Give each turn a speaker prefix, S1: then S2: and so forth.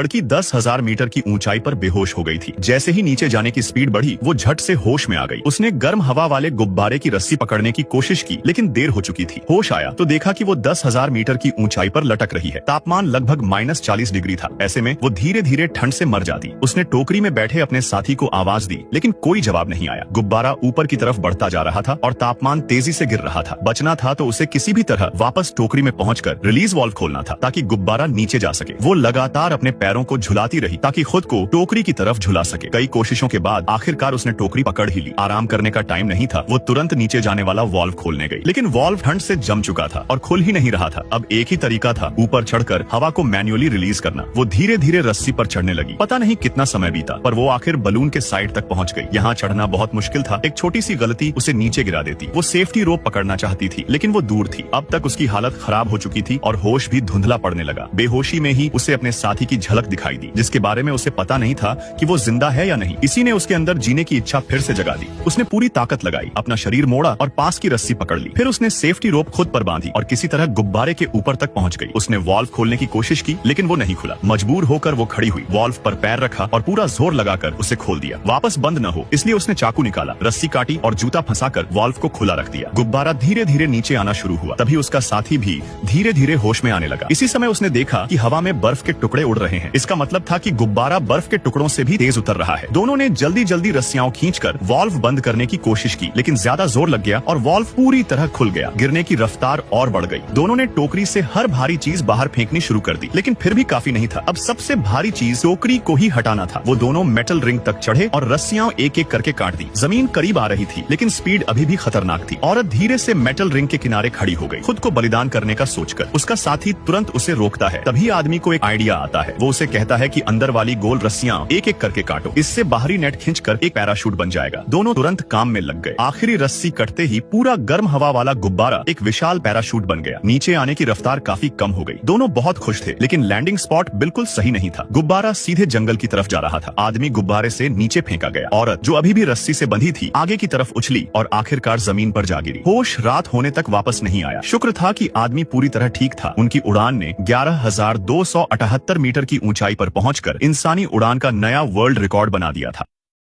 S1: लड़की 10,000 मीटर की ऊंचाई पर बेहोश हो गई थी। जैसे ही नीचे जाने की स्पीड बढ़ी, वो झट से होश में आ गई। उसने गर्म हवा वाले गुब्बारे की रस्सी पकड़ने की कोशिश की, लेकिन देर हो चुकी थी। होश आया तो देखा कि वो 10,000 मीटर की ऊंचाई पर लटक रही है। तापमान लगभग -40 डिग्री था। ऐसे में वो धीरे धीरे ठंड से मर जाती। उसने टोकरी में बैठे अपने साथी को आवाज दी, लेकिन कोई जवाब नहीं आया। गुब्बारा ऊपर की तरफ बढ़ता जा रहा था और तापमान तेजी से गिर रहा था। बचना था तो उसे किसी भी तरह वापस टोकरी में पहुंचकर रिलीज वाल्व खोलना था, ताकि गुब्बारा नीचे जा सके। वो लगातार अपने पैरों को झुलाती रही ताकि खुद को टोकरी की तरफ झुला सके। कई कोशिशों के बाद आखिरकार उसने टोकरी पकड़ ही ली। आराम करने का टाइम नहीं था। वो तुरंत नीचे जाने वाला वाल्व खोलने गई, लेकिन वाल्व ठंड से जम चुका था और खुल ही नहीं रहा था। अब एक ही तरीका था, ऊपर चढ़कर हवा को मैन्युअली रिलीज करना। वो धीरे धीरे रस्सी पर चढ़ने लगी। पता नहीं कितना समय बीता, पर वो आखिर बलून के साइड तक पहुंच गई। यहाँ चढ़ना बहुत मुश्किल था। एक छोटी सी गलती उसे नीचे गिरा देती। वो सेफ्टी रोप पकड़ना चाहती थी, लेकिन वो दूर थी। अब तक उसकी हालत खराब हो चुकी थी और होश भी धुंधला पड़ने लगा। बेहोशी में ही उसे अपने साथी की झलक दिखाई दी, जिसके बारे में उसे पता नहीं था कि वो जिंदा है या नहीं। इसी ने उसके अंदर जीने की इच्छा फिर से जगा दी। उसने पूरी ताकत लगाई, अपना शरीर मोड़ा और पास की रस्सी पकड़ ली। फिर उसने सेफ्टी रोप खुद पर बांधी और किसी तरह गुब्बारे के ऊपर तक पहुंच गई। उसने वाल्व खोलने की कोशिश की, लेकिन वो नहीं खुला। मजबूर होकर वो खड़ी हुई, वाल्व पर पैर रखा और पूरा जोर लगाकर उसे खोल दिया। वापस बंद न हो इसलिए उसने चाकू निकाला, रस्सी काटी और जूता फंसाकर वाल्व को खुला रख दिया। गुब्बारा धीरे धीरे नीचे आना शुरू हुआ। तभी उसका साथी भी धीरे धीरे होश में आने लगा। इसी समय उसने देखा कि हवा में बर्फ के टुकड़े उड़ रहे हैं। इसका मतलब था कि गुब्बारा बर्फ के टुकड़ों से भी तेज उतर रहा है। दोनों ने जल्दी जल्दी रस्सियां खींचकर वाल्व बंद करने की कोशिश की, लेकिन ज्यादा जोर लग गया और वाल्व पूरी तरह खुल गया। गिरने की रफ्तार और बढ़ गई। दोनों ने टोकरी से हर भारी चीज बाहर फेंकनी शुरू कर दी, लेकिन फिर भी काफी नहीं था। अब सबसे भारी चीज टोकरी को ही हटाना था। वो दोनों मेटल रिंग तक चढ़े और रस्सियां एक एक करके काट दी। जमीन करीब आ रही थी, लेकिन स्पीड अभी भी खतरनाक थी। औरत धीरे से मेटल रिंग के किनारे खड़ी हो गई, खुद को बलिदान करने का सोचकर। उसका साथी तुरंत उसे रोकता है। तभी आदमी को एक आइडिया आता है। वो उसे कहता है कि अंदर वाली गोल रस्सियां एक एक करके काटो, इससे बाहरी नेट खींचकर एक पैराशूट बन जाएगा। दोनों तुरंत काम में लग गए। आखिरी रस्सी कटते ही पूरा गर्म हवा वाला गुब्बारा एक विशाल पैराशूट बन गया। नीचे आने की रफ्तार काफी कम हो गई। दोनों बहुत खुश थे, लेकिन लैंडिंग स्पॉट बिल्कुल सही नहीं था। गुब्बारा सीधे जंगल की तरफ जा रहा था। आदमी गुब्बारे से नीचे फेंका गया। औरत, जो अभी भी रस्सी से बंधी थी, आगे की तरफ उछली और आखिरकार जमीन पर जा गिरी। होश रात होने तक वापस नहीं आया। शुक्र था कि आदमी पूरी तरह ठीक था। उनकी उड़ान ने 11,278 मीटर की ऊंचाई पर पहुंचकर इंसानी उड़ान का नया वर्ल्ड रिकॉर्ड बना दिया था।